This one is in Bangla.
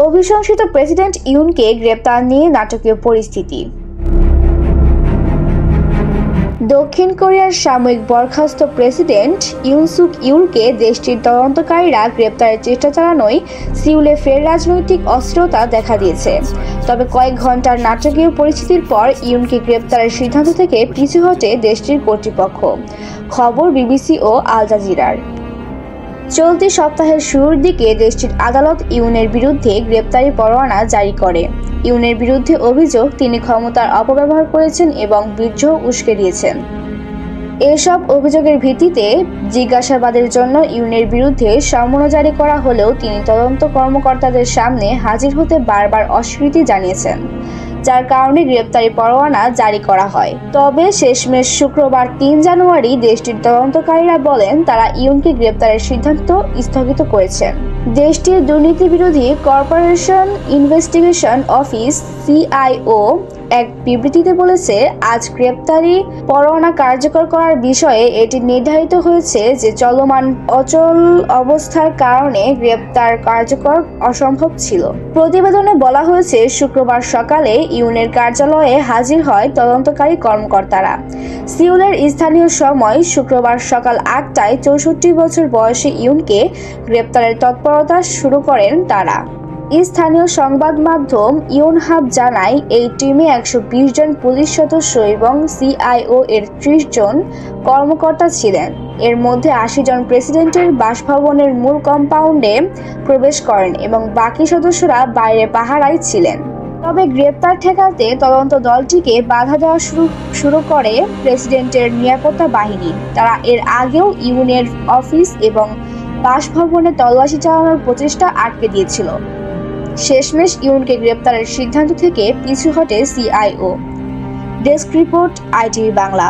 অভিশংসিত প্রেসিডেন্ট ইউনকে গ্রেপ্তার নিয়ে নাটকীয় পরিস্থিতি। দক্ষিণ কোরিয়ার সাময়িক বরখাস্ত প্রেসিডেন্ট ইউন সুক ইউলকে দেশটির তদন্তকারীরা গ্রেপ্তারের চেষ্টা চালানোয় সিউলে ফের রাজনৈতিক অস্থিরতা দেখা দিয়েছে। তবে কয়েক ঘন্টার নাটকীয় পরিস্থিতির পর ইউনকে গ্রেপ্তারের সিদ্ধান্ত থেকে পিছু হটে দেশটির কর্তৃপক্ষ। খবর বিবিসি ও আল জাজিরার। চলতি সপ্তাহের শুরুর দিকে দেশটির আদালত ইউনের বিরুদ্ধে গ্রেপ্তারি পরোয়ানা জারি করে। ইউনের বিরুদ্ধে অভিযোগ তিনি ক্ষমতার অপব্যবহার করেছেন এবং বিদ্রোহ উস্কে দিয়েছেন। এসব অভিযোগের ভিত্তিতে জিজ্ঞাসাবাদের জন্য ইউনের বিরুদ্ধে সমন জারি করা হলেও তিনি তদন্ত কর্মকর্তাদের সামনে হাজির হতে বারবার অস্বীকৃতি জানিয়েছেন, যার কারণে গ্রেপ্তারি পরোয়ানা জারি করা হয়। তবে শেষমেশ শুক্রবার ৩ জানুয়ারি দেশটির তদন্তকারীরা বলেন তারা ইউনকে গ্রেপ্তারের সিদ্ধান্ত স্থগিত করেছেন। দেশটির দুর্নীতি বিরোধী কর্পোরেশন ইনভেস্টিগেশন অফিস সিআইও এক বিবৃতিতে বলেছে, আজ গ্রেপ্তারি পরোয়ানা কার্যকর করার বিষয়ে এটি নির্ধারিত হয়েছে যে চলমান অচল অবস্থার কারণে গ্রেপ্তার কার্যকর অসম্ভব ছিল। প্রতিবেদনে বলা হয়েছে শুক্রবার সকালে ইউনের কার্যালয়ে হাজির হয় তদন্তকারী কর্মকর্তারা। সিউলের স্থানীয় সময় শুক্রবার সকাল ৮টায় ৬৪ বছর বয়সী ইউনকে গ্রেপ্তারের তৎপরতা শুরু করেন তারা। স্থানীয় সংবাদ মাধ্যম ইউনহাব জানায়, এই টিমে ১২০ জন পুলিশ সদস্য এবং সিআইও এর ৩০ জন কর্মকর্তা ছিলেন। এর মধ্যে ৮০ জন প্রেসিডেন্টের বাসভবনের মূল কম্পাউন্ডে প্রবেশ করেন এবং বাকি সদস্যরা বাইরে পাহারায় ছিলেন। তবে গ্রেপ্তার ঠেকাতে তদন্ত দলটিকে বাধা দেওয়া শুরু করে প্রেসিডেন্টের নিরাপত্তা বাহিনী। তারা এর আগেও ইউনের অফিস এবং বাসভবনে তল্লাশি চালানোর প্রচেষ্টা আটকে দিয়েছিল। শেষমেশ ইউনকে গ্রেপ্তারের সিদ্ধান্ত থেকে পিছু হটে CIO. Desk report, ITV Bangla.